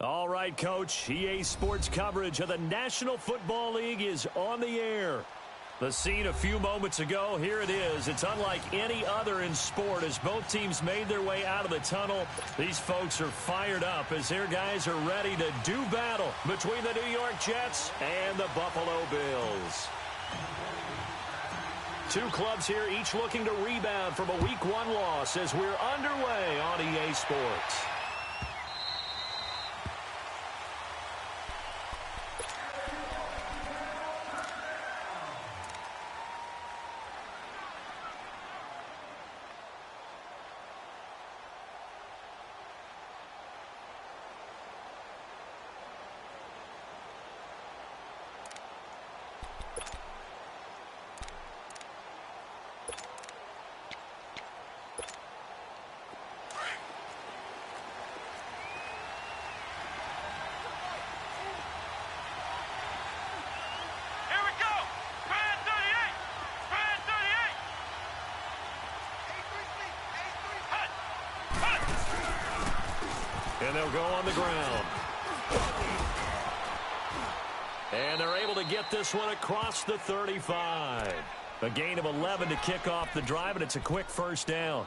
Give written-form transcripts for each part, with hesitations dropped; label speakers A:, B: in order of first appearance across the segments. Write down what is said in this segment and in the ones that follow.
A: All right, Coach. EA Sports coverage of the National Football League is on the air. The scene a few moments ago, here it is. It's unlike any other in sport as both teams made their way out of the tunnel. These folks are fired up as their guys are ready to do battle between the New York Jets and the Buffalo Bills. Two clubs here, each looking to rebound from a Week 1 loss as we're underway on EA Sports. And they'll go on the ground. And they're able to get this one across the 35. A gain of 11 to kick off the drive, and it's a quick first down.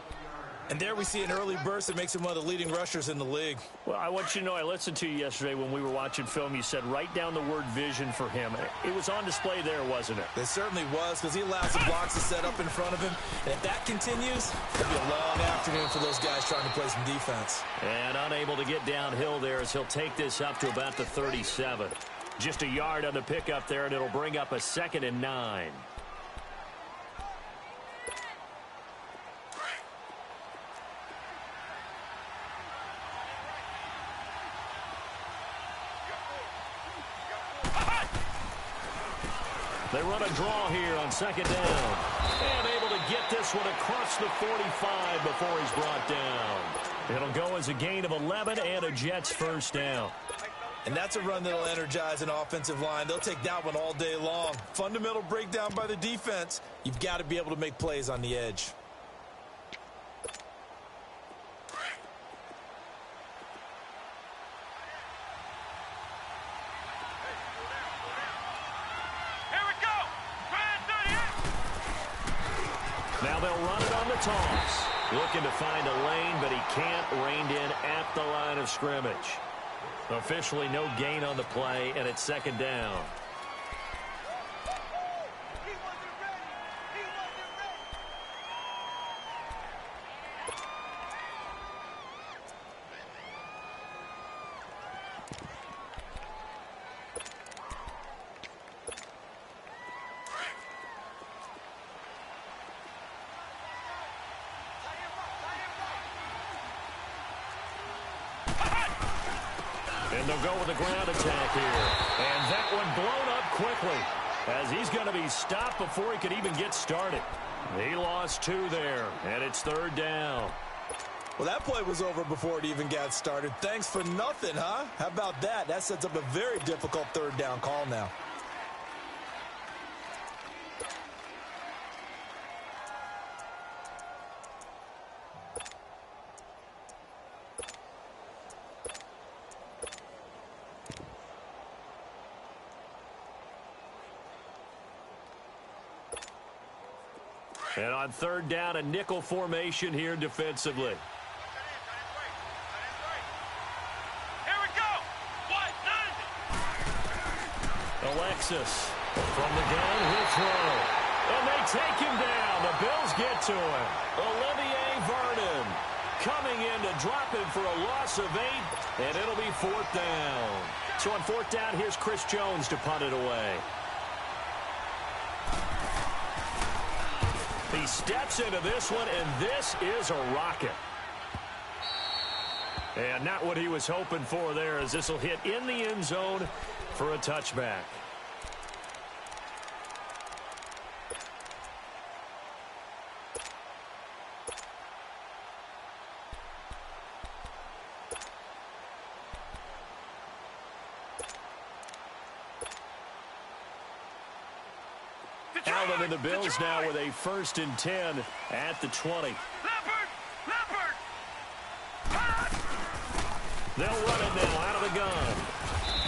B: And there we see an early burst that makes him one of the leading rushers in the league.
A: Well, I want you to know, I listened to you yesterday when we were watching film. You said write down the word vision for him. It was on display there, wasn't it?
B: It certainly was, because he allows the blocks to set up in front of him. And if that continues, it'll be a long afternoon for those guys trying to play some defense.
A: And unable to get downhill there as he'll take this up to about the 37. Just a yard on the pickup there, and it'll bring up a 2nd and 9. They run a draw here on 2nd down. And able to get this one across the 45 before he's brought down. It'll go as a gain of 11 and a Jets first down.
B: And that's a run that'll energize an offensive line. They'll take that one all day long. Fundamental breakdown by the defense. You've got to be able to make plays on the edge.
A: Now they'll run it on the toss. Looking to find a lane, but he can't. Reined in at the line of scrimmage. Officially no gain on the play, and it's 2nd down. And they'll go with a ground attack here. And that one blown up quickly as he's going to be stopped before he could even get started. He lost 2 there, and it's 3rd down.
B: Well, that play was over before it even got started. Thanks for nothing, huh? How about that? That sets up a very difficult 3rd down call now.
A: And on 3rd down, a nickel formation here defensively.
C: Here we go.
A: Alexis from the gun, he'll throw. And they take him down. The Bills get to him. Olivier Vernon coming in to drop him for a loss of 8, and it'll be 4th down. So on 4th down, here's Chris Jones to punt it away. He steps into this one, and this is a rocket. And not what he was hoping for there, as this will hit in the end zone for a touchback. Allen and the Bills now with a 1st and 10 at the 20.
C: Leopard!
A: They'll run it now out of the gun.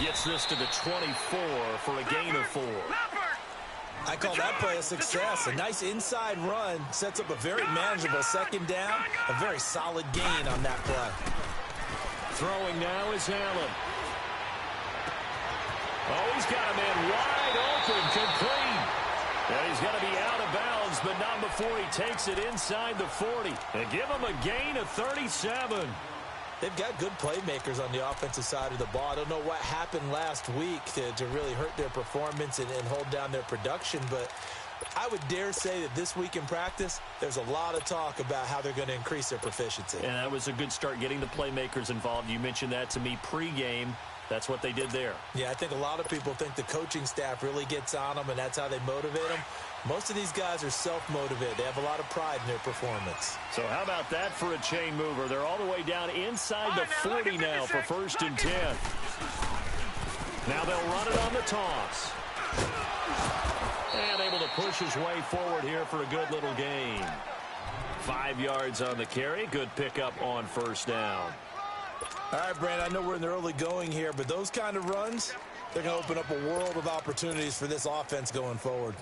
A: Gets this to the 24 for a gain of 4.
B: I call that play a success. A nice inside run sets up a very manageable second down. A very solid gain on that play.
A: Throwing now is Allen. Oh, he's got a man wide open, complete. And he's going to be out of bounds, but not before he takes it inside the 40. And give him a gain of 37.
B: They've got good playmakers on the offensive side of the ball. I don't know what happened last week to really hurt their performance and hold down their production, but I would dare say that this week in practice, there's a lot of talk about how they're going to increase their proficiency.
A: And that was a good start, getting the playmakers involved. You mentioned that to me pregame. That's what they did there.
B: Yeah, I think a lot of people think the coaching staff really gets on them, and that's how they motivate them. Most of these guys are self-motivated. They have a lot of pride in their performance.
A: So how about that for a chain mover? They're all the way down inside the 40 now for 1st and 10. Now they'll run it on the toss. And able to push his way forward here for a good little gain. 5 yards on the carry. Good pickup on 1st down.
B: All right, Brandon, I know we're in the early going here, but those kind of runs, they're going to open up a world of opportunities for this offense going forward.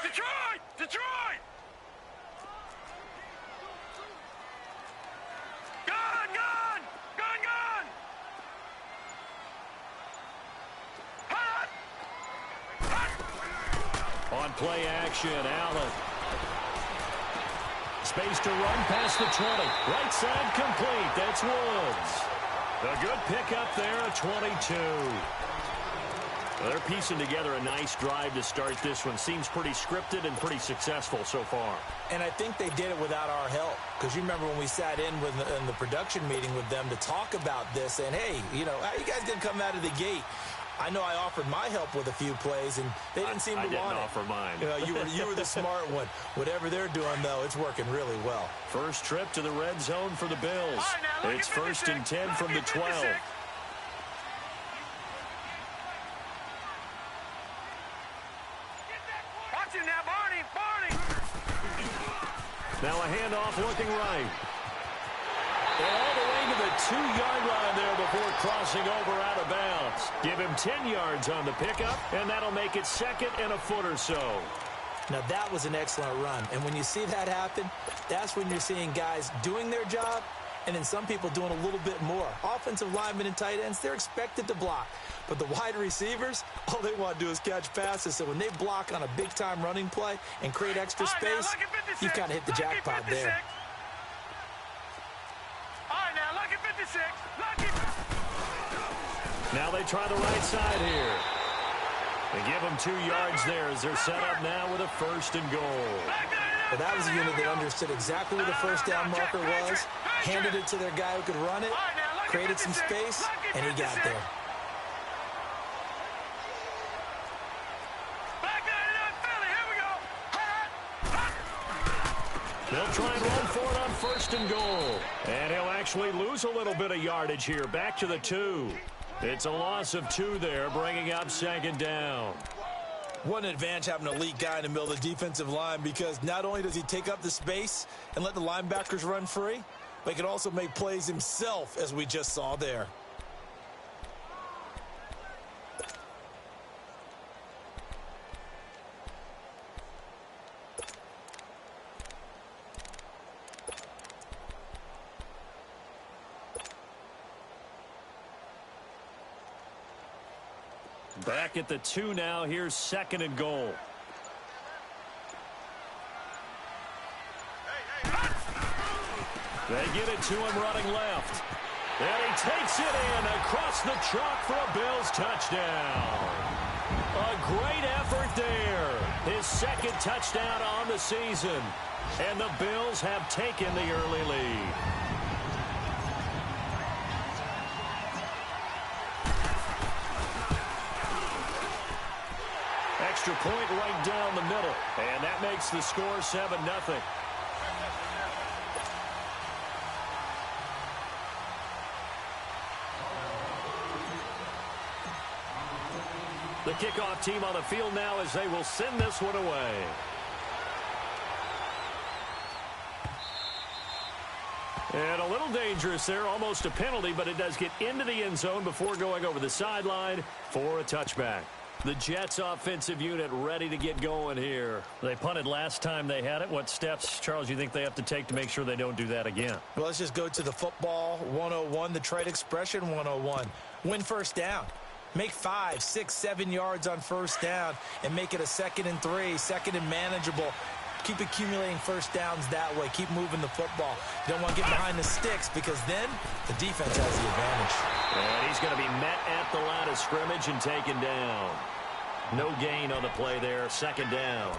C: Detroit! Detroit! Gun! Gun! Gun! Gun! Hot! Hot!
A: On play action, Allen. Space to run past the 20. Right side complete. That's Woods. A good pickup there at 22. They're piecing together a nice drive to start this one. Seems pretty scripted and pretty successful so far.
B: And I think they did it without our help. Because you remember when we sat in the production meeting with them to talk about this, and hey, you know, how you guys going to come out of the gate? I know I offered my help with a few plays, and they didn't seem to want it.
A: I didn't offer mine.
B: You know, you were the smart one. Whatever they're doing, though, it's working really well.
A: First trip to the red zone for the Bills. It's 1st and 10 from the 12.
C: Watch him now, Barney! Barney!
A: Now a handoff looking right. All the way to the 2-yard line there before crossing over out of bounds. Give him 10 yards on the pickup, and that'll make it 2nd and a foot or so.
B: Now, that was an excellent run. And when you see that happen, that's when you're seeing guys doing their job and then some people doing a little bit more. Offensive linemen and tight ends, they're expected to block. But the wide receivers, all they want to do is catch passes. So when they block on a big-time running play and create extra space, you've kind of hit the jackpot there.
A: Now they try the right side here. They give them 2 yards there as they're set up now with a 1st and goal.
B: Well, that was a unit that understood exactly where the 1st down marker was, handed it to their guy who could run it, created some space, and he got there.
A: They'll try and run for it on 1st and goal. And he'll actually lose a little bit of yardage here, back to the 2. It's a loss of 2 there, bringing up 2nd down.
B: What an advantage having an elite guy in the middle of the defensive line, because not only does he take up the space and let the linebackers run free, but he can also make plays himself, as we just saw there.
A: Back at the 2 now. Here's 2nd and goal. They get it to him running left. And he takes it in across the chalk for a Bills touchdown. A great effort there. His 2nd touchdown on the season. And the Bills have taken the early lead. Extra point right down the middle. And that makes the score 7-0. The kickoff team on the field now as they will send this one away. And a little dangerous there, almost a penalty, but it does get into the end zone before going over the sideline for a touchback. The Jets offensive unit ready to get going here. They punted last time they had it. What steps, Charles, you think they have to take to make sure they don't do that again?
B: Well, let's just go to the football 101, the trade expression 101. Win first down. Make 5, 6, 7 yards on first down and make it a 2nd and 3, 2nd and manageable. Keep accumulating first downs that way. Keep moving the football. You don't want to get behind the sticks because then the defense has the advantage.
A: And he's going to be met at the line of scrimmage and taken down. No gain on the play there. 2nd down.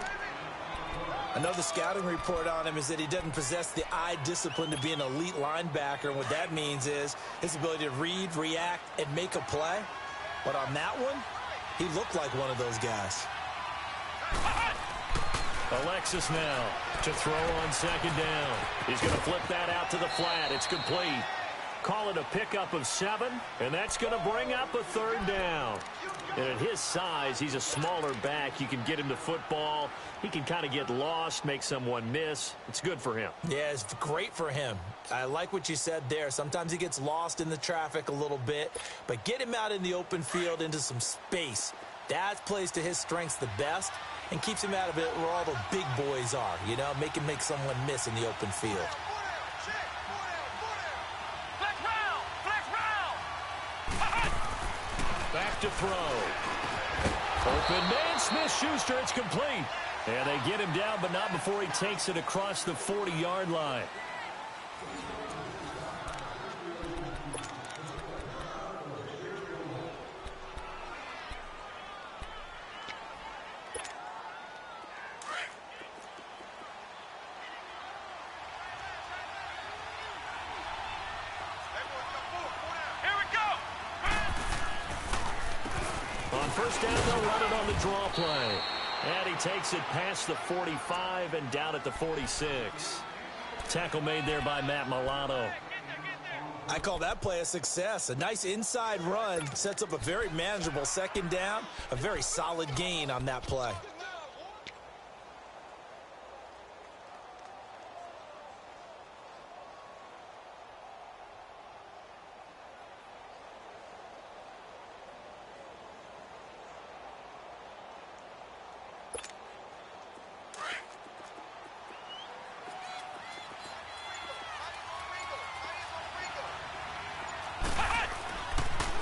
B: Another scouting report on him is that he doesn't possess the eye discipline to be an elite linebacker. And what that means is his ability to read, react, and make a play. But on that one, he looked like one of those guys.
A: Alexis now to throw on 2nd down. He's going to flip that out to the flat. It's complete. Call it a pickup of 7, and that's going to bring up a 3rd down. And at his size, he's a smaller back. You can get him to football. He can kind of get lost, make someone miss. It's good for him.
B: Yeah, it's great for him. I like what you said there. Sometimes he gets lost in the traffic a little bit, but get him out in the open field into some space. That plays to his strengths the best and keeps him out of it where all the big boys are, you know, make someone miss in the open field.
C: Flex round! Flex round!
A: Back to throw. Open man, Smith-Schuster, it's complete. And they get him down, but not before he takes it across the 40-yard line. First down, they'll run it on the draw play. And he takes it past the 45 and down at the 46. Tackle made there by Matt Milano.
B: I call that play a success. A nice inside run sets up a very manageable 2nd down. A very solid gain on that play.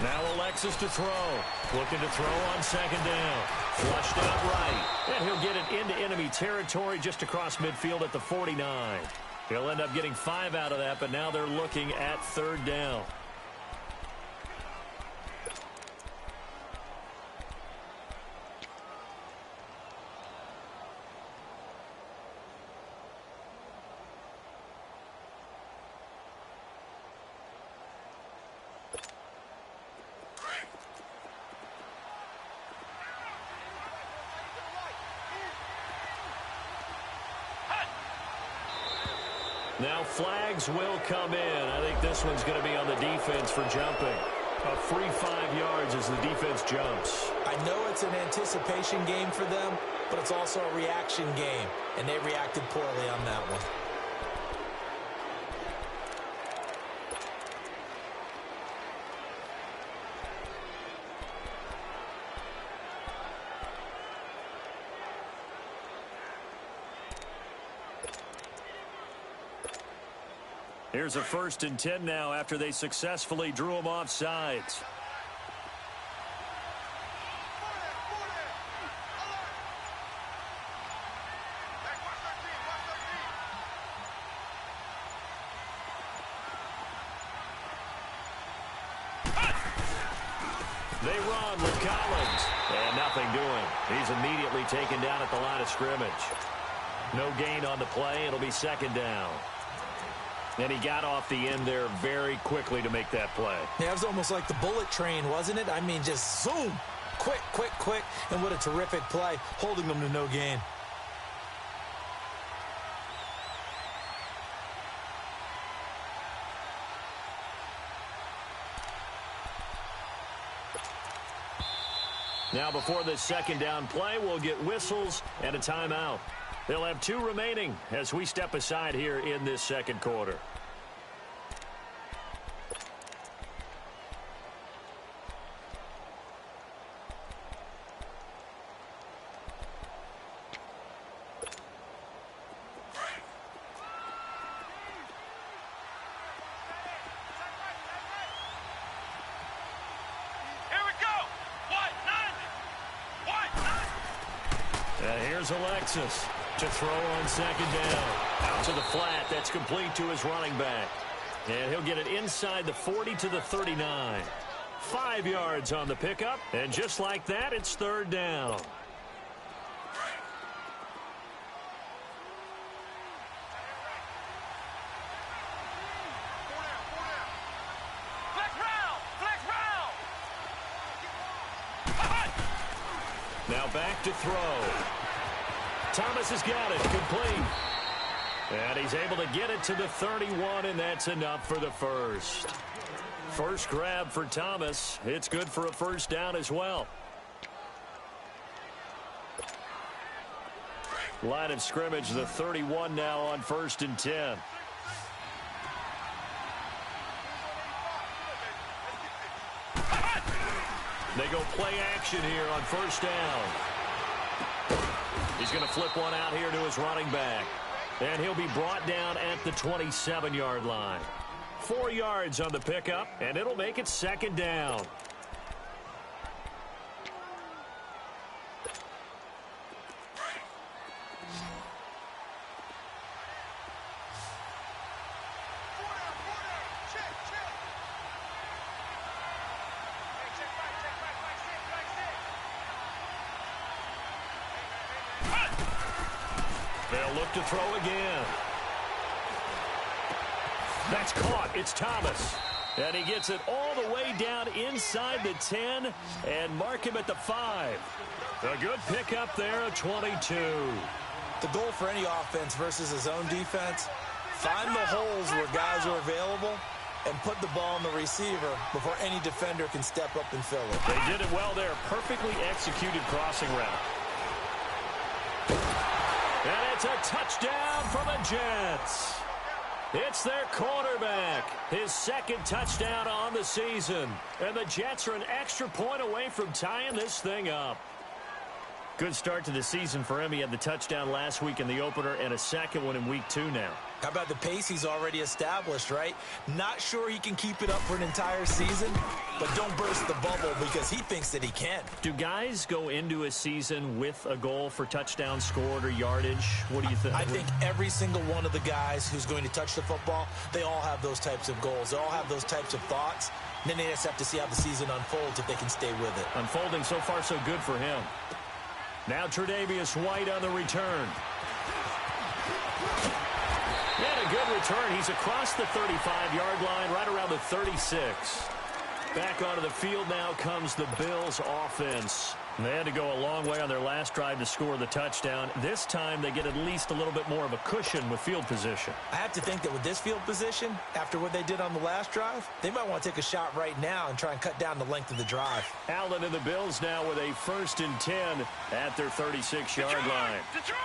A: Now Alexis to throw. Looking to throw on 2nd down. Flushed out right. And he'll get it into enemy territory just across midfield at the 49. He'll end up getting 5 out of that, but now they're looking at 3rd down. Now flags will come in. I think this one's going to be on the defense for jumping. A free 5 yards as the defense jumps.
B: I know it's an anticipation game for them, but it's also a reaction game, and they reacted poorly on that one.
A: Here's a 1st and 10 now after they successfully drew him off sides. They run with Collins. And nothing doing. He's immediately taken down at the line of scrimmage. No gain on the play. It'll be 2nd down. And he got off the end there very quickly to make that play.
B: Yeah, it was almost like the bullet train, wasn't it? I mean, just zoom. Quick, quick, quick. And what a terrific play, holding them to no gain.
A: Now before this second down play, we'll get whistles and a timeout. They'll have 2 remaining as we step aside here in this second quarter. Here's Alexis to throw on second down. Out to the flat. That's complete to his running back. And he'll get it inside the 40 to the 39. 5 yards on the pickup. And just like that, it's third down. Now back to throw. Thomas has got it, complete. And he's able to get it to the 31, and that's enough for the first. First grab for Thomas. It's good for a first down as well. Line of scrimmage, the 31 now on 1st and 10. They go play action here on first down. He's going to flip one out here to his running back. And he'll be brought down at the 27-yard line. 4 yards on the pickup, and it'll make it second down. They'll look to throw again. That's caught. It's Thomas. And he gets it all the way down inside the 10 and mark him at the 5. A good pickup there at 22.
B: The goal for any offense versus his own defense, find the holes where guys are available and put the ball on the receiver before any defender can step up and fill it.
A: They did it well there. Perfectly executed crossing route. And it's a touchdown for the Jets. It's their quarterback. His second touchdown on the season. And the Jets are an extra point away from tying this thing up. Good start to the season for him. He had the touchdown last week in the opener and a second one in week 2 now.
B: How about the pace he's already established, right? Not sure he can keep it up for an entire season, but don't burst the bubble because he thinks that he can.
A: Do guys go into a season with a goal for touchdown scored or yardage? What do you think?
B: I think every single one of the guys who's going to touch the football, they all have those types of goals. They all have those types of thoughts. And then they just have to see how the season unfolds if they can stay with it.
A: Unfolding so far so good for him. Now Tre'Davious White on the return. And a good return. He's across the 35-yard line, right around the 36. Back onto the field now comes the Bills offense. And they had to go a long way on their last drive to score the touchdown. This time they get at least a little bit more of a cushion with field position.
B: I have to think that with this field position, after what they did on the last drive, they might want to take a shot right now and try and cut down the length of the drive.
A: Allen and the Bills now with a 1st and 10 at their 36-yard line.
C: Detroit!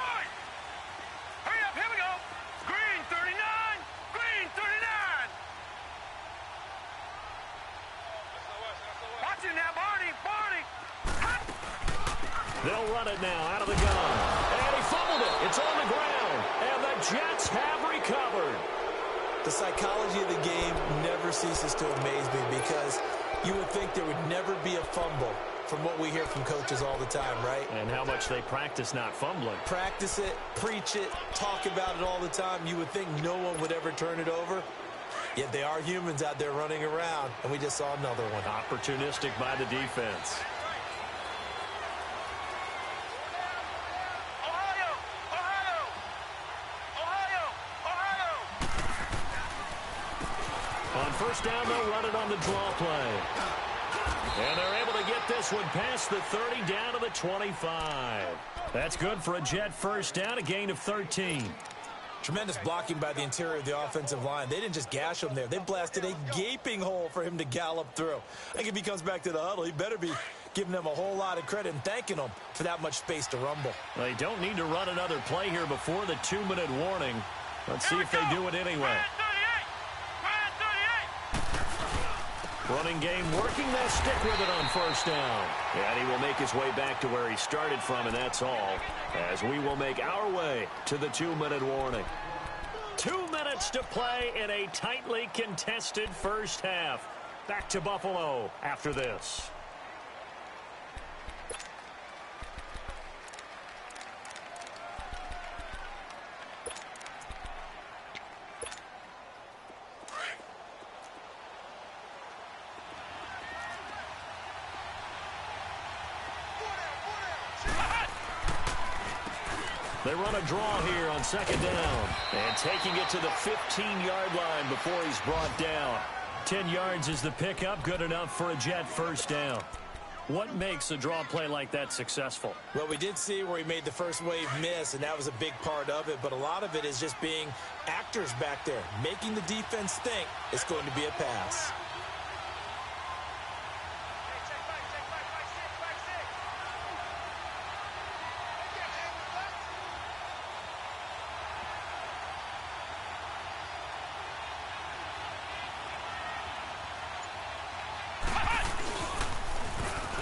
C: Hurry up, here we go. Green 39, green 39. Watch it now, Barney.
A: They'll run it now out of the gun. And he fumbled it. It's on the ground. And the Jets have recovered.
B: The psychology of the game never ceases to amaze me because you would think there would never be a fumble from what we hear from coaches all the time, right?
A: And how much they practice not fumbling.
B: Practice it, preach it, talk about it all the time. You would think no one would ever turn it over. Yet they are humans out there running around, and we just saw another one.
A: Opportunistic by the defense. On first down, they'll run it on the draw play. And they're able to get this one past the 30 down to the 25. That's good for a Jet first down, a gain of 13.
B: Tremendous blocking by the interior of the offensive line. They didn't just gash him there. They blasted a gaping hole for him to gallop through. I think if he comes back to the huddle, he better be giving them a whole lot of credit and thanking them for that much space to rumble.
A: They don't need to run another play here before the 2-minute warning. Let's see if they do it anyway. Running game working. They'll stick with it on first down. And he will make his way back to where he started from, and that's all, as we will make our way to the 2-minute warning. 2 minutes to play in a tightly contested first half. Back to Buffalo after this. They run a draw here on second down. And taking it to the 15-yard line before he's brought down. 10 yards is the pickup, good enough for a Jet first down. What makes a draw play like that successful?
B: Well, we did see where he made the first wave miss, and that was a big part of it. But a lot of it is just being actors back there, making the defense think it's going to be a pass.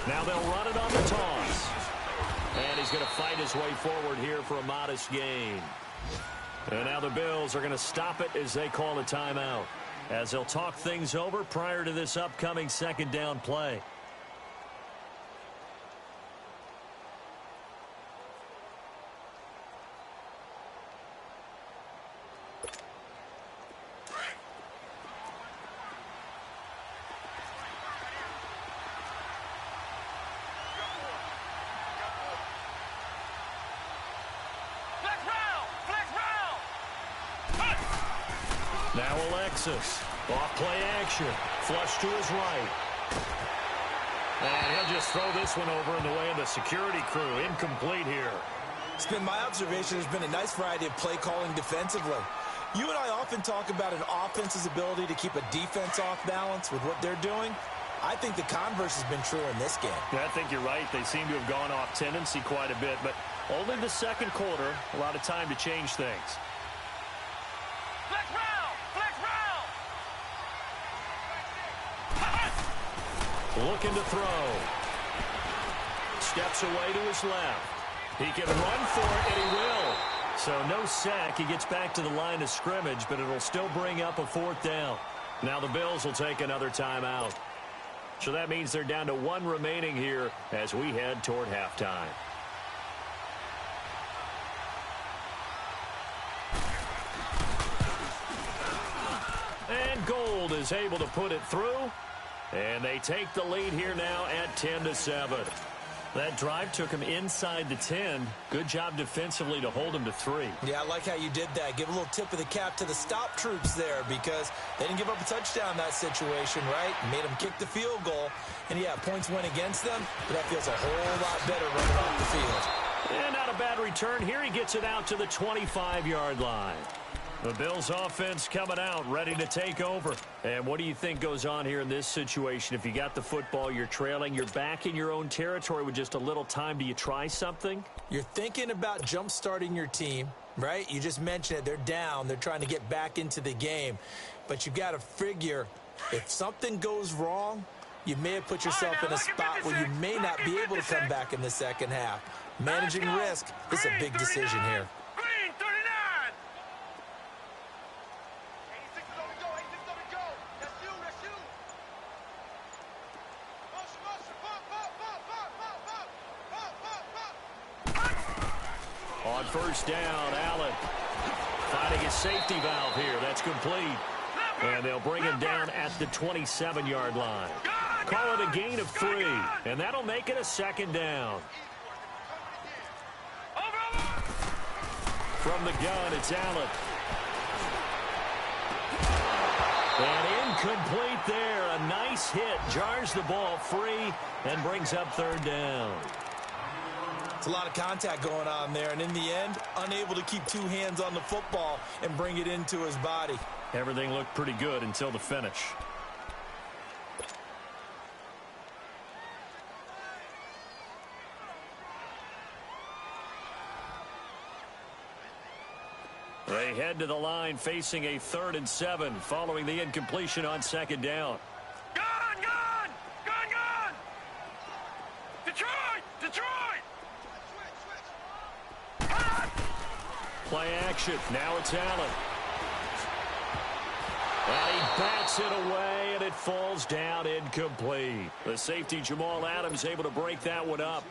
A: Now they'll run it on the toss. And he's going to fight his way forward here for a modest gain. And now the Bills are going to stop it as they call a timeout, as they'll talk things over prior to this upcoming second down play. Now Alexis, off play action, flush to his right. And he'll just throw this one over in the way of the security crew. Incomplete here.
B: It's been my observation there's been a nice variety of play calling defensively. You and I often talk about an offense's ability to keep a defense off balance with what they're doing. I think the converse has been true in this game.
A: Yeah, I think you're right. They seem to have gone off tendency quite a bit, but only the second quarter, a lot of time to change things.
C: Flex round! Flex round!
A: Looking to throw. Steps away to his left. He can run for it, and he will. So no sack. He gets back to the line of scrimmage, but it'll still bring up a fourth down. Now the Bills will take another timeout. So that means they're down to one remaining here as we head toward halftime. And Gold is able to put it through. And they take the lead here now at 10-7. That drive took him inside the 10. Good job defensively to hold him to 3.
B: Yeah, I like how you did that. Give a little tip of the cap to the stop troops there, because they didn't give up a touchdown in that situation, right? Made them kick the field goal. And, yeah, points went against them, but that feels a whole lot better running off the field.
A: And not a bad return here. He gets it out to the 25-yard line. The Bills offense coming out, ready to take over. And what do you think goes on here in this situation? If you got the football, you're trailing, you're back in your own territory with just a little time. Do you try something?
B: You're thinking about jump-starting your team, right? You just mentioned it. They're down. They're trying to get back into the game. But you got to figure, if something goes wrong, you may have put yourself in a spot where you may not be able to come back in the second half. Managing risk is a big decision here.
A: On first down, Allen finding his safety valve here. That's complete. And they'll bring him down at the 27-yard line. Call it a gain of 3, and that'll make it a second down. From the gun, it's Allen. And incomplete there. A nice hit. Jars the ball free and brings up third down.
B: It's a lot of contact going on there, and in the end, unable to keep two hands on the football and bring it into his body.
A: Everything looked pretty good until the finish. They head to the line facing a 3rd and 7 following the incompletion on 2nd down.
C: Gun, gun! Gun, gun! Detroit! Detroit!
A: Play action. Now it's Allen. And he bats it away, and it falls down incomplete. The safety, Jamal Adams, able to break that one up.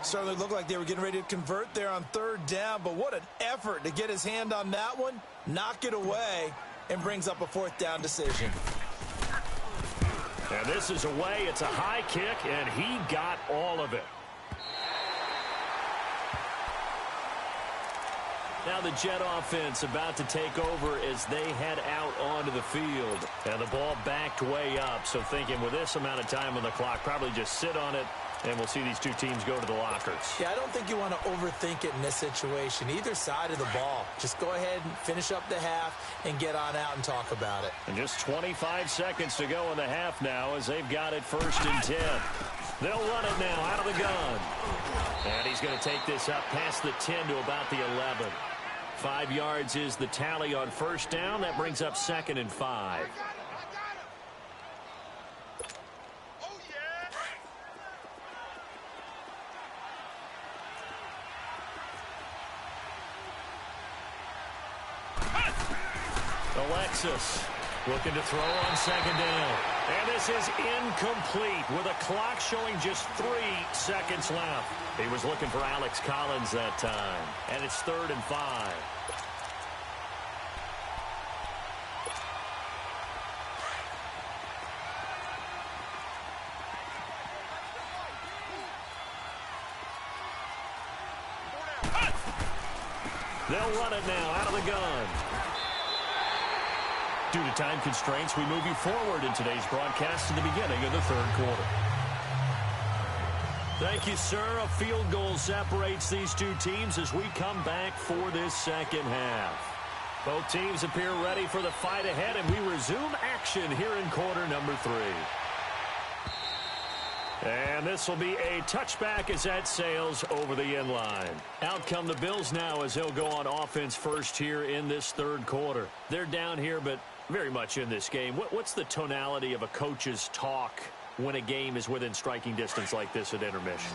B: Certainly looked like they were getting ready to convert there on 3rd down, but what an effort to get his hand on that one, knock it away, and brings up a 4th down decision.
A: And this is away. It's a high kick, and he got all of it. Now the Jet offense about to take over as they head out onto the field. And the ball backed way up, so thinking with this amount of time on the clock, probably just sit on it, and we'll see these two teams go to the lockers.
B: Yeah, I don't think you want to overthink it in this situation. Either side of the ball. Just go ahead and finish up the half and get on out and talk about it.
A: And just 25 seconds to go in the half now as they've got it 1st and 10. They'll run it now out of the gun. And he's going to take this up past the 10 to about the 11. 5 yards is the tally on 1st down. That brings up 2nd and 5. Alexis looking to throw on 2nd down. And this is incomplete with a clock showing just 3 seconds left. He was looking for Alex Collins that time. And it's 3rd and 5. They'll run it now out of the gun. Due to time constraints, we move you forward in today's broadcast to the beginning of the 3rd quarter. Thank you, sir. A field goal separates these two teams as we come back for this 2nd half. Both teams appear ready for the fight ahead, and we resume action here in quarter number 3. And this will be a touchback as that sails over the end line. Out come the Bills now as they'll go on offense first here in this 3rd quarter. They're down here, but very much in this game. What's the tonality of a coach's talk when a game is within striking distance like this at intermission?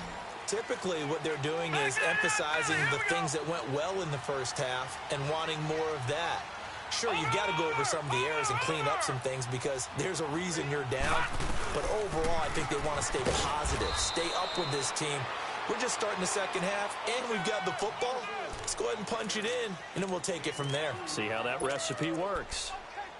B: Typically, what they're doing is emphasizing the things that went well in the 1st half and wanting more of that. Sure, you've got to go over some of the errors and clean up some things because there's a reason you're down. But overall, I think they want to stay positive, stay up with this team. We're just starting the 2nd half, and we've got the football. Let's go ahead and punch it in, and then we'll take it from there.
A: See how that recipe works.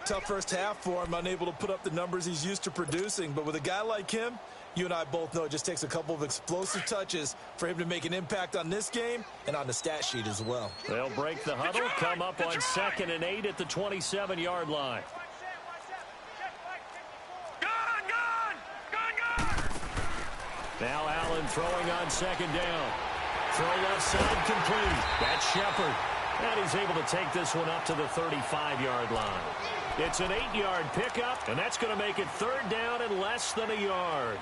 B: Tough 1st half for him, unable to put up the numbers he's used to producing. But with a guy like him, you and I both know it just takes a couple of explosive touches for him to make an impact on this game and on the stat sheet as well.
A: They'll break the huddle, come up on 2nd and 8 at the 27-yard line.
C: Gun, gun! Gun, gun!
A: Now Allen throwing on 2nd down. Throw left side complete. That's Shepard. And he's able to take this one up to the 35-yard line. It's an 8-yard pickup, and that's going to make it 3rd down and less than a yard.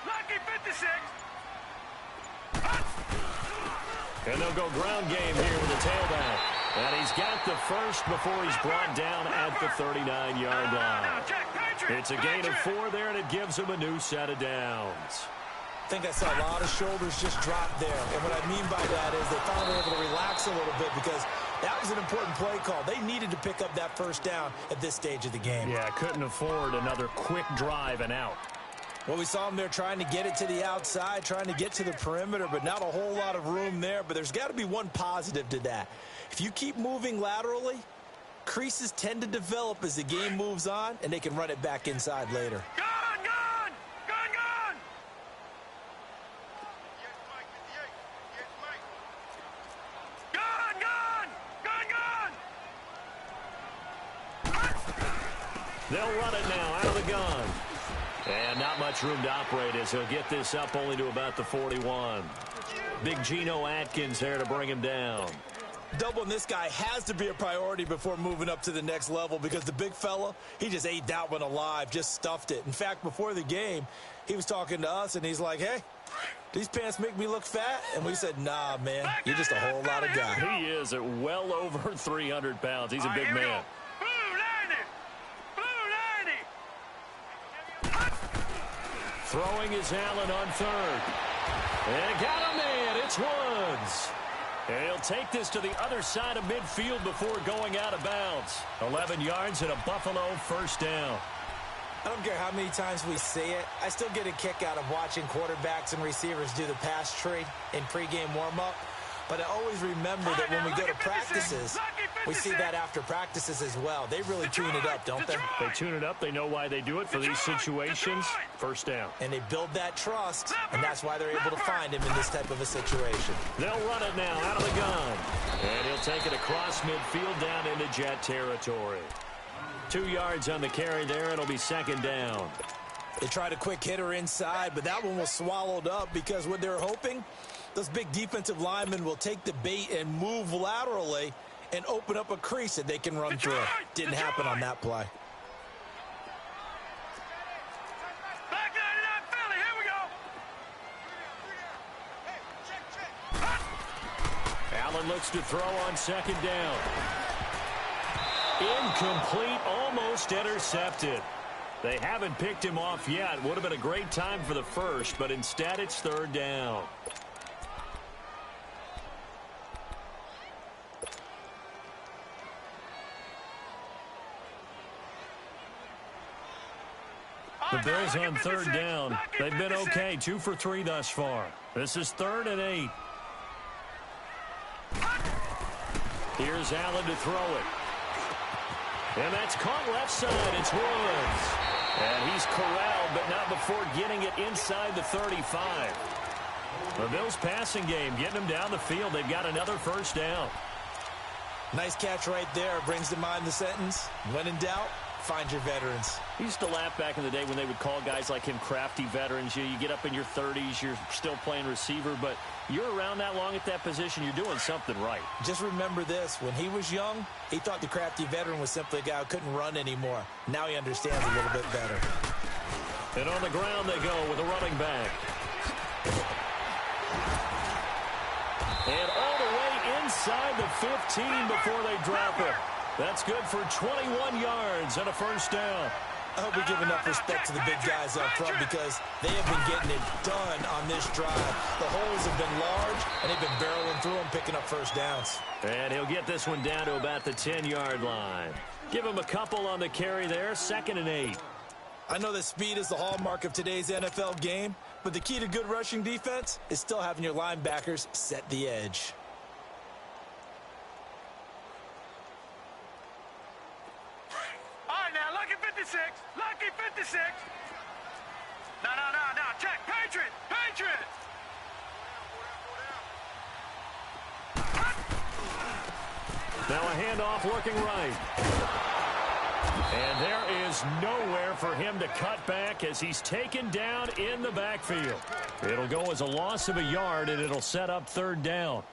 C: Lucky 56.
A: And they'll go ground game here with the tailback. And he's got the first before he's brought down at the 39-yard line. It's a gain of 4 there, and it gives him a new set of downs.
B: I think I saw a lot of shoulders just drop there. And what I mean by that is they finally were able to relax a little bit because that was an important play call. They needed to pick up that 1st down at this stage of the game.
A: Yeah, couldn't afford another quick drive and out.
B: Well, we saw him there trying to get it to the outside, trying to get to the perimeter, but not a whole lot of room there. But there's got to be one positive to that. If you keep moving laterally, creases tend to develop as the game moves on, and they can run it back inside later.
C: Gun, gun! Gun, gun!
A: They'll run it now out of the gun. And not much room to operate as he'll get this up only to about the 41. Big Geno Atkins there to bring him down.
B: Doubling this guy has to be a priority before moving up to the next level because the big fella, he just ate that one alive, just stuffed it. In fact, before the game, he was talking to us, and he's like, hey, these pants make me look fat? And we said, nah, man, you're just a whole lot of guy.
A: He is at well over 300 pounds. He's a big man. Throwing is Allen on third. And got a man. It's Woods. And he'll take this to the other side of midfield before going out of bounds. 11 yards and a Buffalo first down.
B: I don't care how many times we see it. I still get a kick out of watching quarterbacks and receivers do the pass tree in pregame warm-up. But I always remember that when we go to practices, we see that after practices as well. They really tune it up, don't they?
A: They tune it up. They know why they do it for these situations. First down.
B: And they build that trust, and that's why they're able to find him in this type of a situation.
A: They'll run it now out of the gun. And he'll take it across midfield down into Jet territory. 2 yards on the carry there. It'll be second down.
B: They tried a quick hitter inside, but that one was swallowed up because what they're hoping, those big defensive linemen will take the bait and move laterally and open up a crease that they can run through. Didn't happen on that play.
A: Allen looks to throw on second down. Incomplete, almost intercepted. They haven't picked him off yet. Would have been a great time for the first, but instead it's third down. The Bills on third down. They've been okay, 2 for 3 thus far. This is 3rd and 8. Here's Allen to throw it. And that's caught left side. It's Woods. And he's corralled, but not before getting it inside the 35. The Bills passing game, getting them down the field. They've got another first down.
B: Nice catch right there. Brings to mind the sentence, when in doubt, find your veterans.
A: I used to laugh back in the day when they would call guys like him crafty veterans. You get up in your 30s, you're still playing receiver, but you're around that long at that position, you're doing something right.
B: Just remember this. When he was young, he thought the crafty veteran was simply a guy who couldn't run anymore. Now he understands a little bit better.
A: And on the ground they go with a running back. And all the way inside the 15 before they drop it. That's good for 21 yards and a first down.
B: I hope we give enough respect to the big guys up front because they have been getting it done on this drive. The holes have been large, and they've been barreling through them, picking up first downs.
A: And he'll get this one down to about the 10-yard line. Give him a couple on the carry there, 2nd and 8.
B: I know that speed is the hallmark of today's NFL game, but the key to good rushing defense is still having your linebackers set the edge.
C: Lucky 56. Lucky 56. No. Check. Patriot.
A: Now a handoff looking right. And there is nowhere for him to cut back as he's taken down in the backfield. It'll go as a loss of a yard, and it'll set up third down.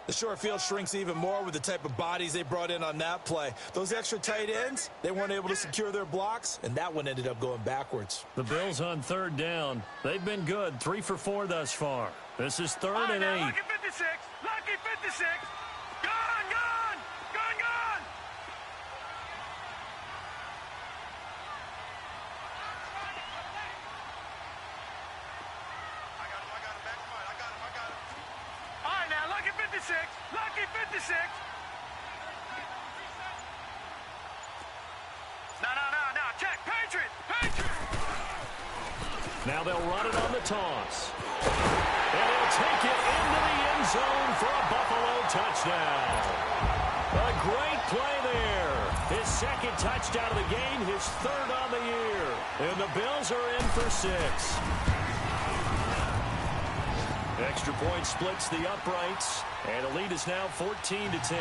B: The short field shrinks even more with the type of bodies they brought in on that play. Those extra tight ends, they weren't able to secure their blocks, and that one ended up going backwards.
A: The Bills on third down. They've been good, 3 for 4 thus far. This is 3rd and 8.
C: Lucky 56. Lucky 56. Gone. Lucky 56. No. Check. Patriot.
A: Now they'll run it on the toss. And he'll take it into the end zone for a Buffalo touchdown. A great play there. His 2nd touchdown of the game, his 3rd on the year. And the Bills are in for 6. Extra point splits the uprights, and the lead is now 14-10.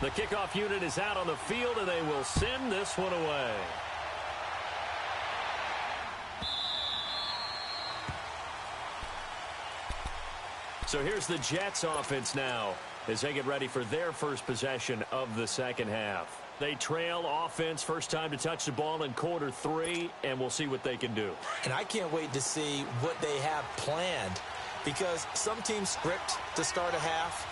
A: The kickoff unit is out on the field, and they will send this one away. So here's the Jets offense now as they get ready for their first possession of the second half. They trail offense, first time to touch the ball in quarter 3, and we'll see what they can do.
B: And I can't wait to see what they have planned, because some teams script to start a half.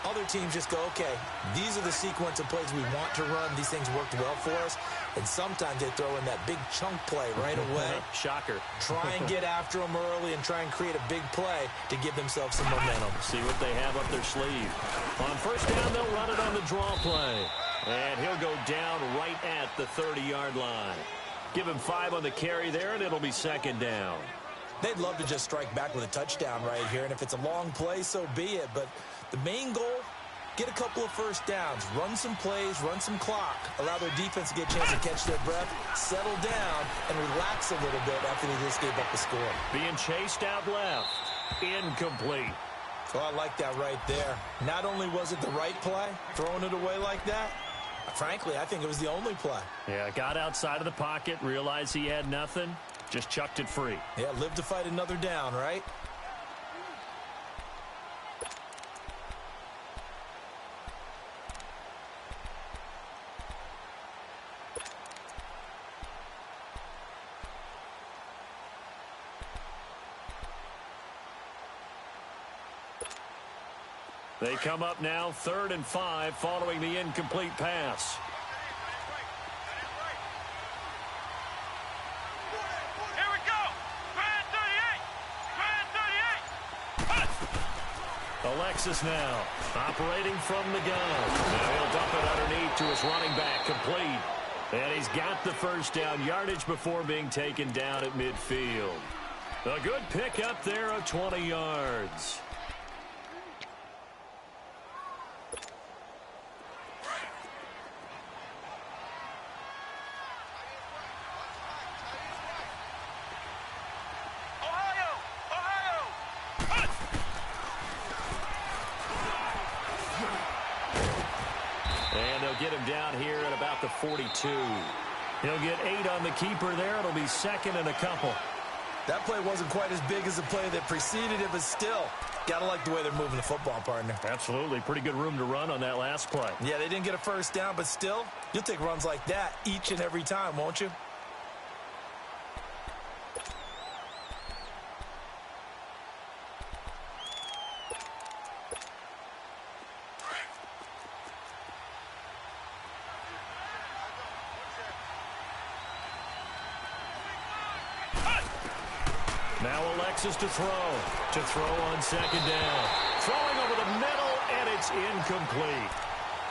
B: Other teams just go, okay, these are the sequence of plays we want to run. These things worked well for us. And sometimes they throw in that big chunk play right away.
A: Shocker.
B: Try and get after them early and try and create a big play to give themselves some momentum.
A: See what they have up their sleeve. On first down, they'll run it on the draw play. And he'll go down right at the 30-yard line. Give him 5 on the carry there, and it'll be second down.
B: They'd love to just strike back with a touchdown right here, and if it's a long play, so be it. But the main goal, get a couple of first downs, run some plays, run some clock, allow their defense to get a chance to catch their breath, settle down, and relax a little bit after they just gave up the score.
A: Being chased out left. Incomplete.
B: Well, I like that right there. Not only was it the right play, throwing it away like that, frankly, I think it was the only play.
A: Yeah, got outside of the pocket, realized he had nothing, just chucked it free.
B: Yeah, live to fight another down, right?
A: They come up now 3rd and 5 following the incomplete pass.
C: Here we go. Grand 38. Grand 38.
A: Alexis now operating from the gun. Now he'll dump it underneath to his running back, complete. And he's got the first down, yardage before being taken down at midfield. A good pickup there of 20 yards. Get him down here at about the 42. He'll get 8 on the keeper there. It'll be second and a couple.
B: That play wasn't quite as big as the play that preceded it, but still, gotta like the way they're moving the football, partner.
A: Absolutely. Pretty good room to run on that last play.
B: Yeah, they didn't get a first down, but still, you'll take runs like that each and every time, won't you?
A: Now Alexis to throw on second down. Throwing over the middle, and it's incomplete.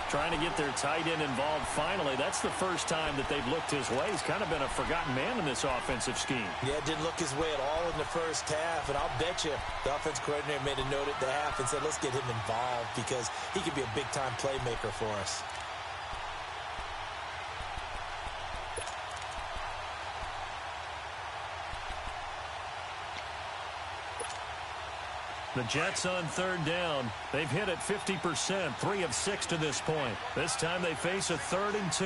A: Trying to get their tight end involved finally. That's the first time that they've looked his way. He's kind of been a forgotten man in this offensive scheme.
B: Yeah, didn't look his way at all in the first half, and I'll bet you the offense coordinator made a note at the half and said, let's get him involved because he could be a big-time playmaker for us.
A: The Jets on third down. They've hit it 50%, 3 of 6 to this point. This time they face a 3rd and 2.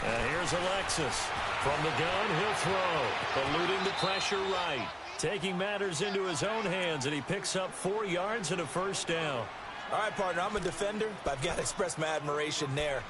A: And here's Alexis. From the gun, he'll throw. Eluding the pressure right. Taking matters into his own hands, and he picks up 4 yards and a first down.
B: All right, partner, I'm a defender, but I've got to express my admiration there.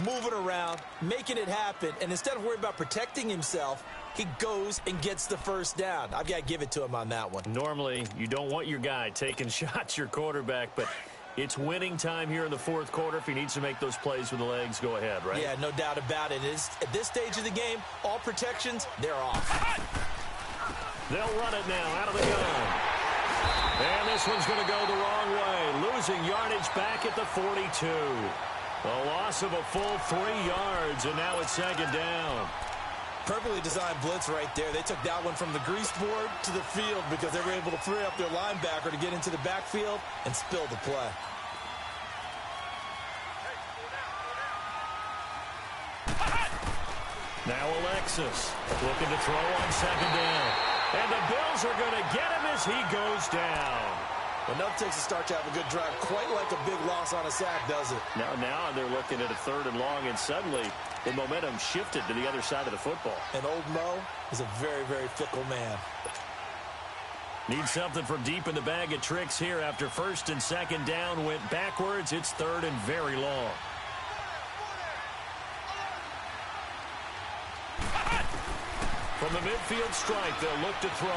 B: Moving around, making it happen, and instead of worrying about protecting himself, he goes and gets the first down. I've got to give it to him on that one.
A: Normally, you don't want your guy taking shots, your quarterback, but it's winning time here in the 4th quarter. If he needs to make those plays with the legs, go ahead, right?
B: Yeah, no doubt about it. At this stage of the game, all protections, they're off.
A: They'll run it now out of the gun. And this one's going to go the wrong way. Losing yardage back at the 42. A loss of a full 3 yards, and now it's second down.
B: Perfectly designed blitz right there. They took that one from the grease board to the field because they were able to free up their linebacker to get into the backfield and spill the play.
A: Now Alexis looking to throw on second down. And the Bills are going to get him as he goes down.
B: Enough takes a start to have a good drive. Quite like a big loss on a sack, does it?
A: Now they're looking at a 3rd and long, and suddenly the momentum shifted to the other side of the football.
B: And old Mo is a very, very fickle man.
A: Need something from deep in the bag of tricks here after 1st and 2nd down went backwards. It's 3rd and very long. From the midfield stripe, they'll look to throw.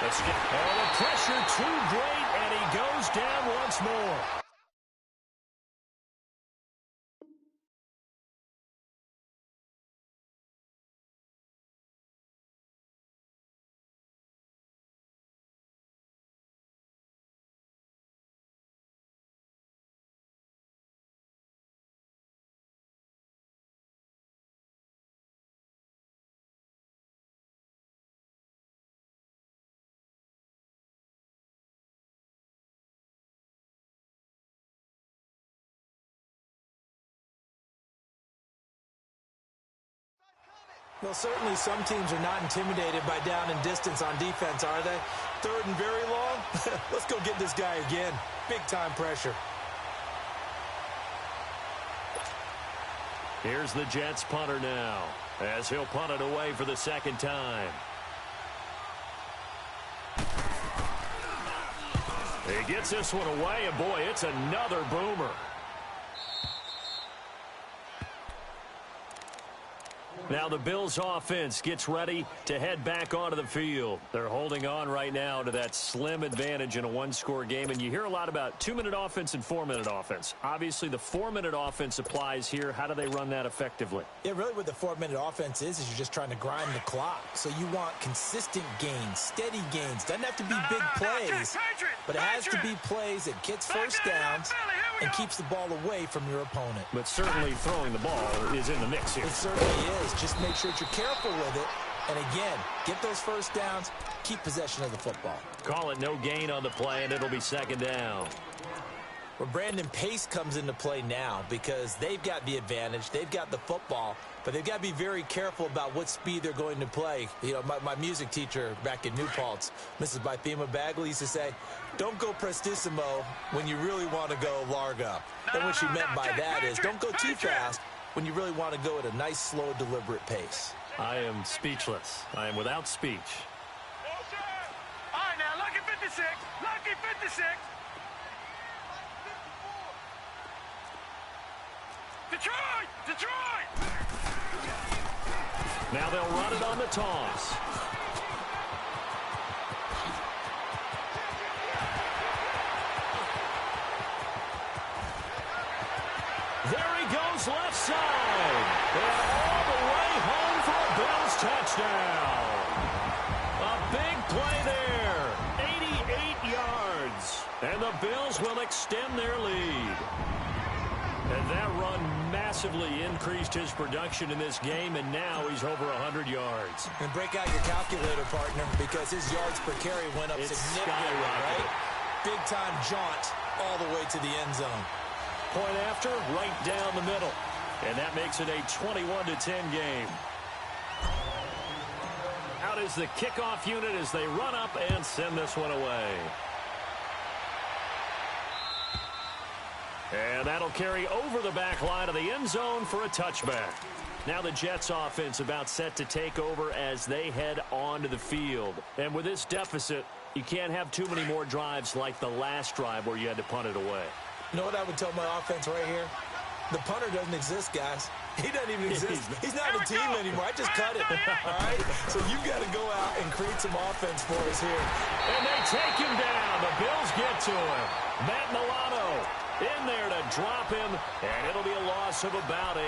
A: Let's get the pressure too great, and he goes down once more.
B: Well, certainly some teams are not intimidated by down and distance on defense, are they? 3rd and very long? Let's go get this guy again. Big-time pressure.
A: Here's the Jets punter now, as he'll punt it away for the 2nd time. He gets this one away, and boy, it's another boomer. Now the Bills offense gets ready to head back onto the field. They're holding on right now to that slim advantage in a 1-score game. And you hear a lot about 2-minute offense and 4-minute offense. Obviously, the 4-minute offense applies here. How do they run that effectively?
B: Yeah, really what the 4-minute offense is you're just trying to grind the clock. So you want consistent gains, steady gains. Doesn't have to be big plays, but it has to be plays that gets first downs and keeps the ball away from your opponent.
A: But certainly throwing the ball is in the mix here.
B: It certainly is. Just make sure that you're careful with it. And again, get those first downs, keep possession of the football.
A: Call it no gain on the play, and it'll be 2nd down.
B: Well, Brandon, pace comes into play now because they've got the advantage. They've got the football, but they've got to be very careful about what speed they're going to play. You know, my music teacher back in New Paltz, Mrs. Bythema Bagley, used to say, don't go prestissimo when you really want to go largo. And what she meant by that is don't go too fast when you really want to go at a nice, slow, deliberate pace.
A: I am speechless. I am without speech.
C: All right, now, lucky 56. Lucky 56. Detroit! Detroit!
A: Now they'll run it on the toss. There he goes left side. And all the way home for a Bills touchdown. A big play there. 88 yards. And the Bills will extend their lead. And that run massively increased his production in this game, and now he's over 100 yards.
B: And break out your calculator, partner, because his yards per carry went up significantly, right? Big-time jaunt all the way to the end zone.
A: Point after, right down the middle. And that makes it a 21-10 game. Out is the kickoff unit as they run up and send this one away. And that'll carry over the back line of the end zone for a touchback. Now the Jets offense about set to take over as they head onto the field. And with this deficit, you can't have too many more drives like the last drive where you had to punt it away.
B: You know what I would tell my offense right here? The punter doesn't exist, guys. He doesn't even exist. He's not a team anymore. I just cut it. All right? So you've got to go out and create some offense for us here.
A: And they take him down. The Bills get to him. Matt Milano in there to drop him, and it'll be a loss of about 8.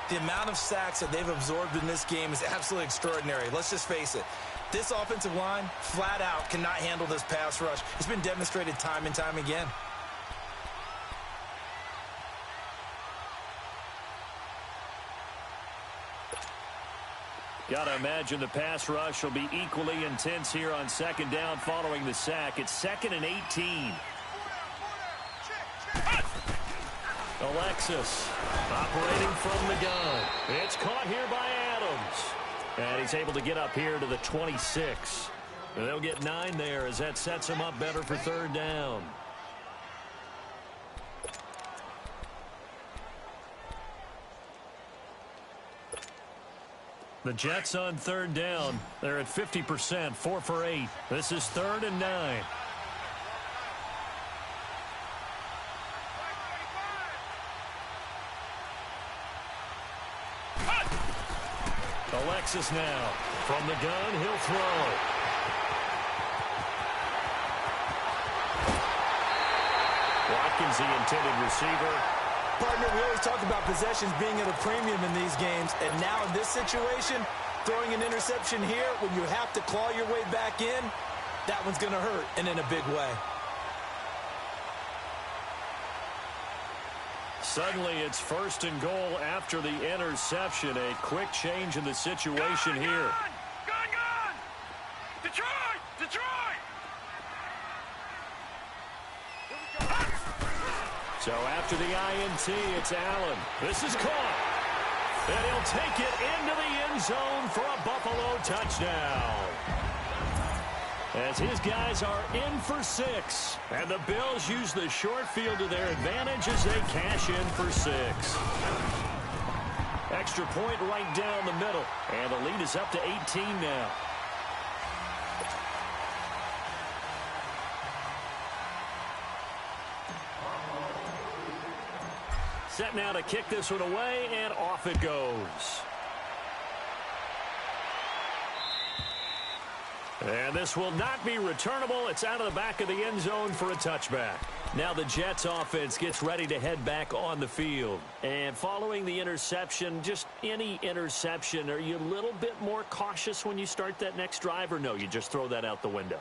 B: The amount of sacks that they've absorbed in this game is absolutely extraordinary. Let's just face it. This offensive line, flat out, cannot handle this pass rush. It's been demonstrated time and time again.
A: Got to imagine the pass rush will be equally intense here on 2nd down following the sack. It's 2nd and 18. Alexis operating from the gun. It's caught here by Adams. And he's able to get up here to the 26. And they'll get 9 there as that sets them up better for third down. The Jets on third down. They're at 50%, 4 for 8. This is 3rd and 9. Alexis now. From the gun, he'll throw. Watkins, the intended receiver.
B: Partner, we always talk about possessions being at a premium in these games, and now in this situation, throwing an interception here when you have to claw your way back in, that one's going to hurt, and in a big way.
A: Suddenly, it's 1st and goal after the interception. A quick change in the situation here.
C: Gun! Detroit! Detroit!
A: So after the INT, it's Allen. This is caught. And he'll take it into the end zone for a Buffalo touchdown. As his guys are in for 6. And the Bills use the short field to their advantage as they cash in for 6. Extra point right down the middle. And the lead is up to 18 now. Set now to kick this one away, and off it goes. And this will not be returnable. It's out of the back of the end zone for a touchback. Now the Jets offense gets ready to head back on the field. And following the interception, just any interception, are you a little bit more cautious when you start that next drive, or no, you just throw that out the window?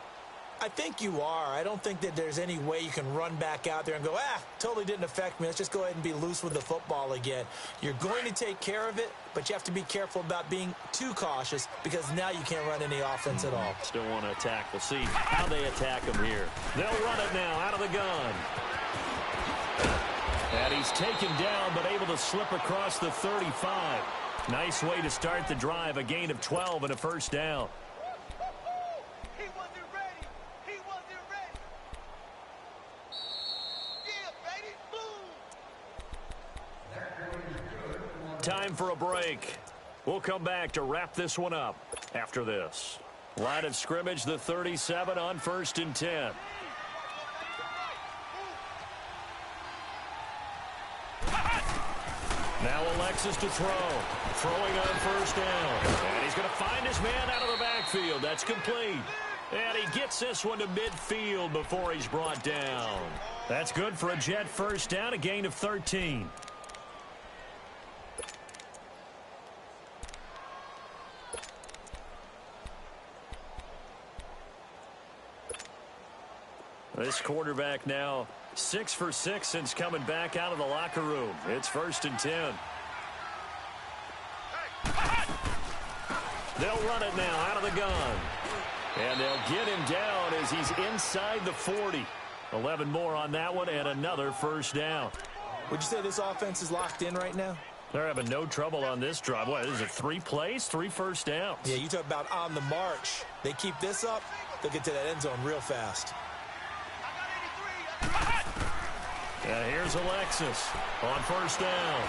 B: I think you are. I don't think that there's any way you can run back out there and go, totally didn't affect me. Let's just go ahead and be loose with the football again. You're going to take care of it, but you have to be careful about being too cautious because now you can't run any offense at all.
A: Still want to attack. We'll see how they attack him here. They'll run it now out of the gun. And he's taken down but able to slip across the 35. Nice way to start the drive, a gain of 12 and a first down. Time for a break. We'll come back to wrap this one up after this. Line of scrimmage, the 37 on 1st and 10. Now Alexis to throw. Throwing on 1st down. And he's going to find his man out of the backfield. That's complete. And he gets this one to midfield before he's brought down. That's good for a Jet first down, a gain of 13. This quarterback now 6 for 6 since coming back out of the locker room. It's 1st and 10. They'll run it now out of the gun. And they'll get him down as he's inside the 40. 11 more on that one and another first down.
B: Would you say this offense is locked in right now?
A: They're having no trouble on this drive. What, is it 3 plays, 3 first downs?
B: Yeah, you talk about on the march. They keep this up, they'll get to that end zone real fast.
A: And here's Alexis on 1st down.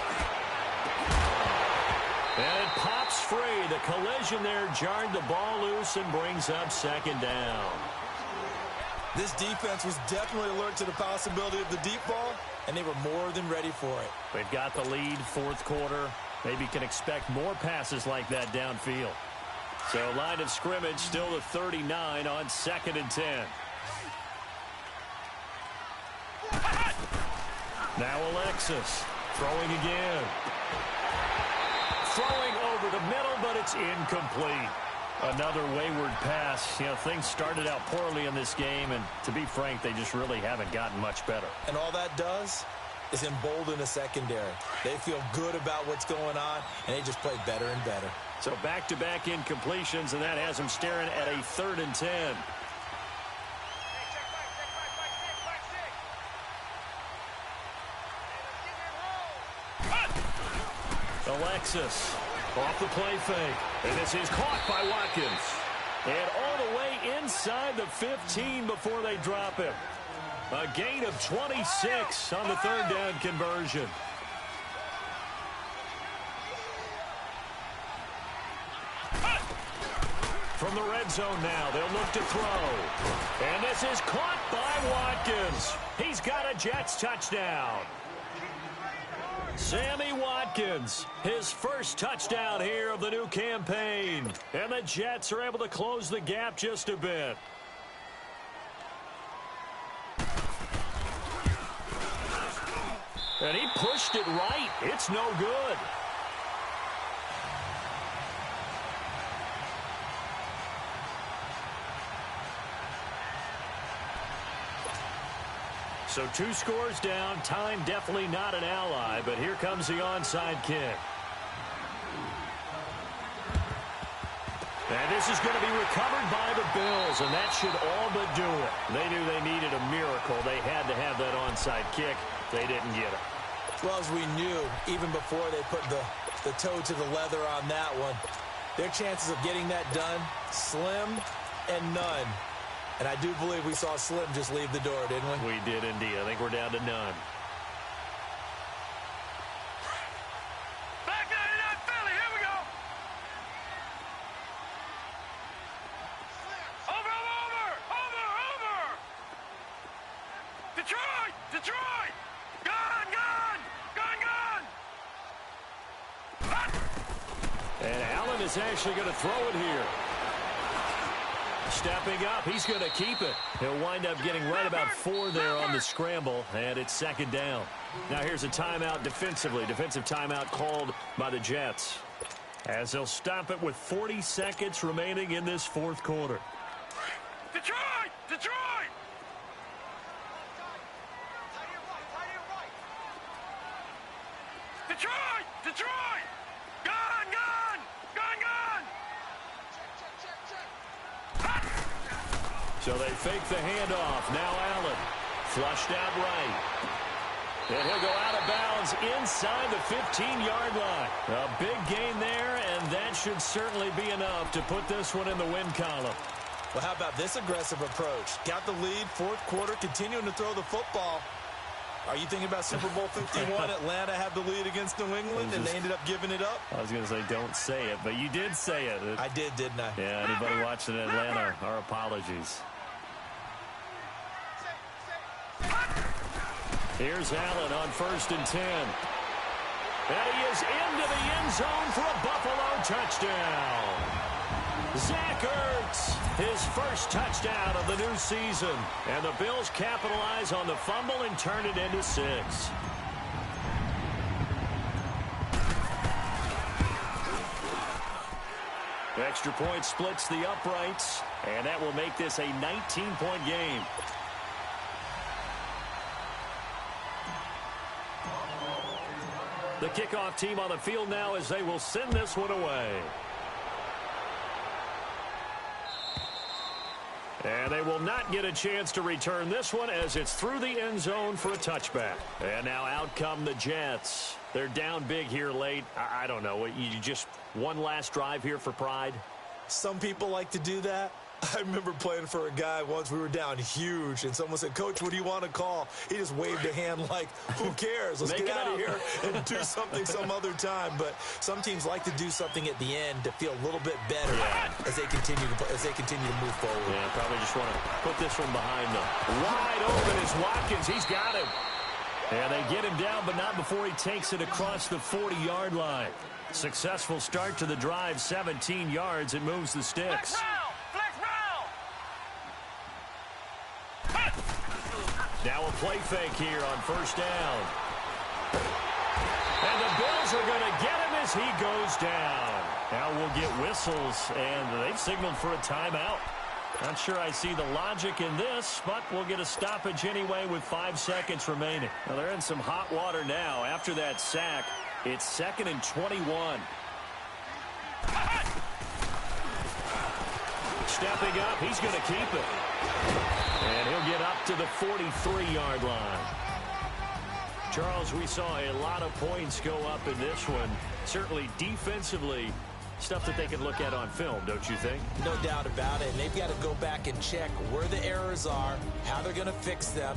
A: And it pops free. The collision there jarred the ball loose and brings up 2nd down.
B: This defense was definitely alert to the possibility of the deep ball, and they were more than ready for it.
A: They've got the lead, 4th quarter. Maybe can expect more passes like that downfield. So line of scrimmage still the 39 on 2nd and 10. Now Alexis throwing again. Throwing over the middle, but it's incomplete. Another wayward pass. You know, things started out poorly in this game, and to be frank, they just really haven't gotten much better.
B: And all that does is embolden the secondary. They feel good about what's going on, and they just play better and better.
A: So back-to-back incompletions, and that has them staring at a 3rd and 10. Alexis off the play fake. And this is caught by Watkins. And all the way inside the 15 before they drop him. A gain of 26 on the third down conversion. From the red zone now, they'll look to throw. And this is caught by Watkins. He's got a Jets touchdown. Sammy Watkins, his first touchdown here of the new campaign. And the Jets are able to close the gap just a bit. And he pushed it right. It's no good. So 2 scores down. Time definitely not an ally, but here comes the onside kick. And this is going to be recovered by the Bills, and that should all but do it. They knew they needed a miracle. They had to have that onside kick. They didn't get it.
B: Well, as we knew, even before they put the toe to the leather on that one, their chances of getting that done, slim and none. And I do believe we saw Slim just leave the door, didn't we?
A: We did indeed. I think we're down to none.
C: Back 99 Philly, here we go. Over. Detroit. Gun.
A: And Allen is actually going to throw it here. Stepping up, he's going to keep it. He'll wind up getting right about 4 there on the scramble, and it's second down. Now here's a timeout defensively. Defensive timeout called by the Jets, as they'll stop it with 40 seconds remaining in this fourth quarter.
C: Detroit. Gun.
A: So they fake the handoff. Now Allen, flushed out right. And he'll go out of bounds inside the 15-yard line. A big gain there, and that should certainly be enough to put this one in the win column.
B: Well, how about this aggressive approach? Got the lead, fourth quarter, continuing to throw the football. Are you thinking about Super Bowl 51? Atlanta had the lead against New England, and they ended up giving it up?
A: I was going to say don't say it, but you did say it.
B: I did, didn't I?
A: Yeah, anybody watching Atlanta, our apologies. Here's Allen on 1st and 10. And he is into the end zone for a Buffalo touchdown. Zach Ertz, his first touchdown of the new season. And the Bills capitalize on the fumble and turn it into 6. Extra point splits the uprights, and that will make this a 19-point game. The kickoff team on the field now as they will send this one away. And they will not get a chance to return this one as it's through the end zone for a touchback. And now out come the Jets. They're down big here late. I don't know. You just one last drive here for pride?
B: Some people like to do that. I remember playing for a guy once. We were down huge, and someone said, "Coach, what do you want to call?" He just waved a hand like, who cares? Let's get out of here and do something some other time. But some teams like to do something at the end to feel a little bit better as they continue to move forward.
A: Yeah, probably just want to put this one behind them. Wide open is Watkins. He's got him. And they get him down, but not before he takes it across the 40-yard line. Successful start to the drive, 17 yards. It moves the sticks. Now a play fake here on 1st down. And the Bills are going to get him as he goes down. Now we'll get whistles, and they've signaled for a timeout. Not sure I see the logic in this, but we'll get a stoppage anyway with 5 seconds remaining. Now they're in some hot water now. After that sack, it's 2nd and 21. Stepping up, he's going to keep it. And he'll get up to the 43-yard line. Charles, we saw a lot of points go up in this one. Certainly defensively, Stuff that they can look at on film, don't you think?
B: No doubt about it. And they've got to go back and check where the errors are, how they're going to fix them,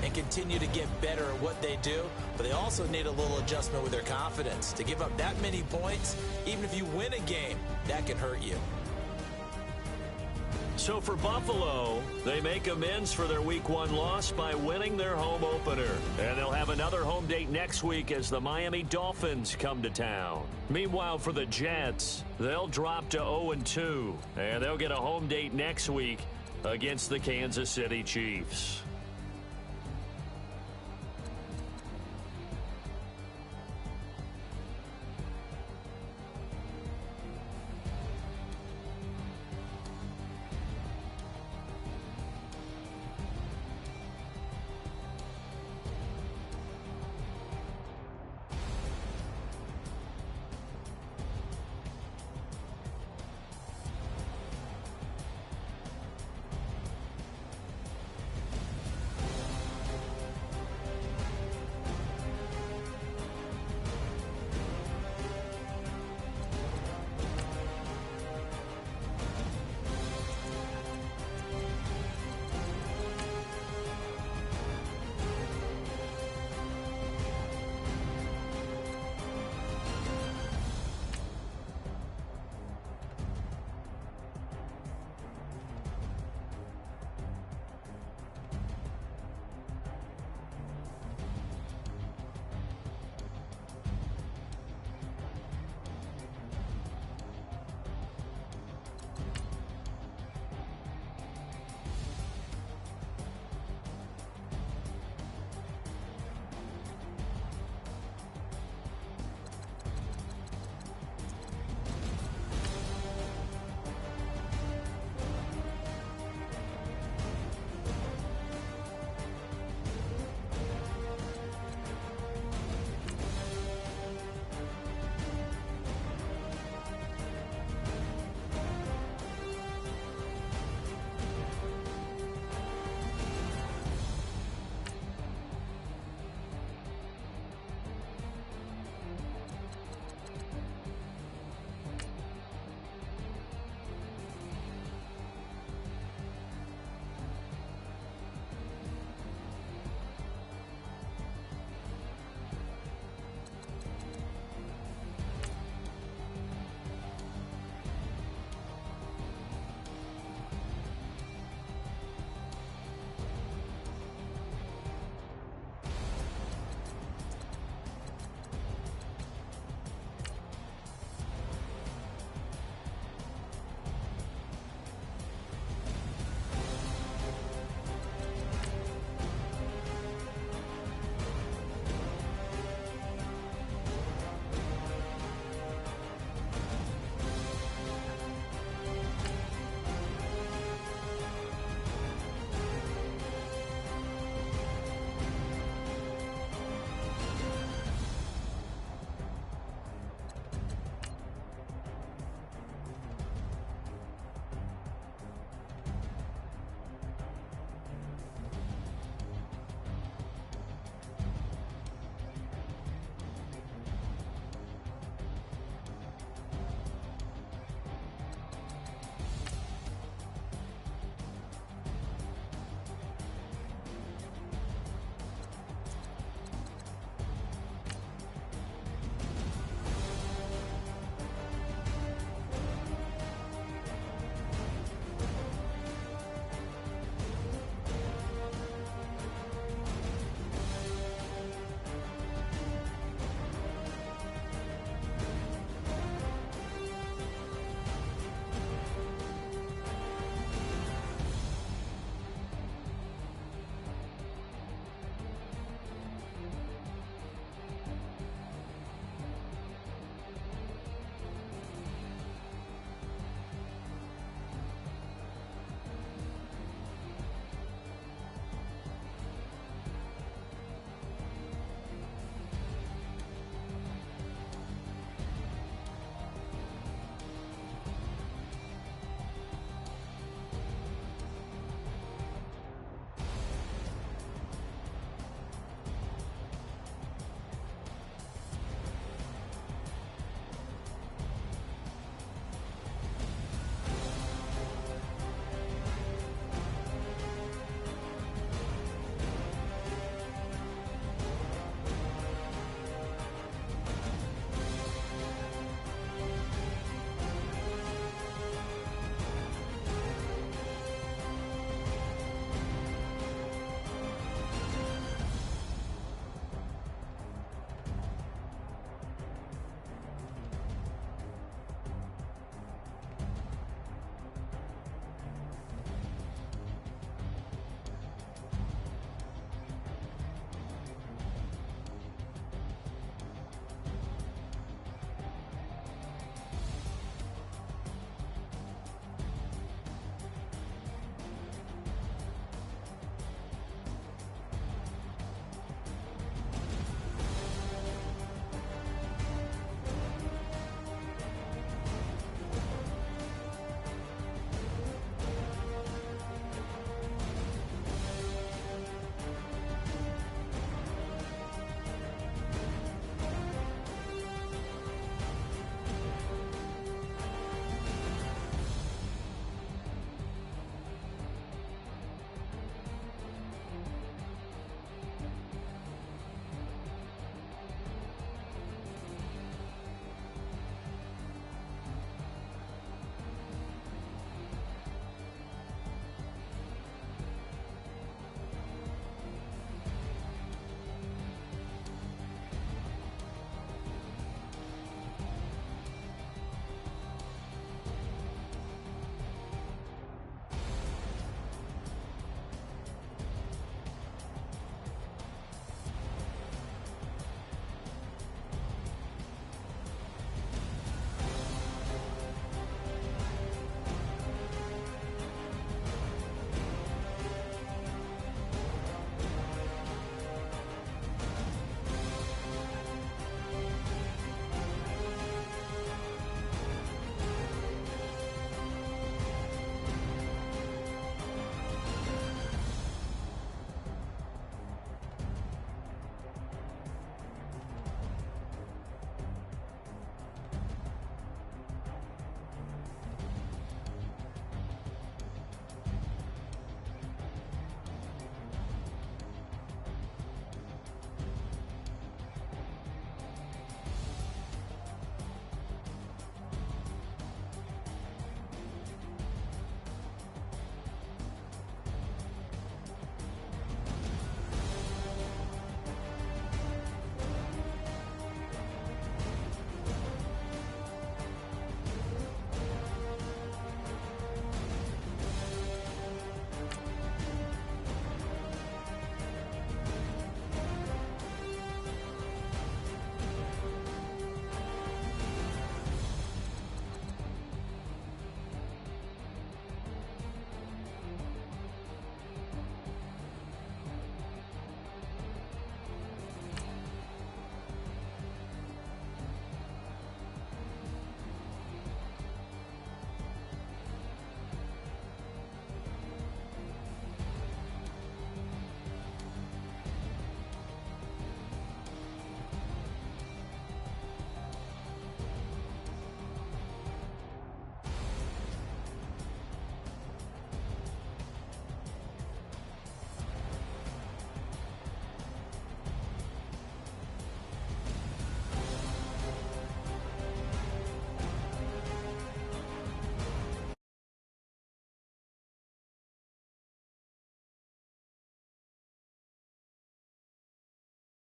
B: and continue to get better at what they do. But they also need a little adjustment with their confidence. To give up that many points, even if you win a game, that can hurt you.
A: So for Buffalo, they make amends for their Week 1 loss by winning their home opener. And they'll have another home date next week as the Miami Dolphins come to town. Meanwhile, for the Jets, they'll drop to 0-2, and they'll get a home date next week against the Kansas City Chiefs.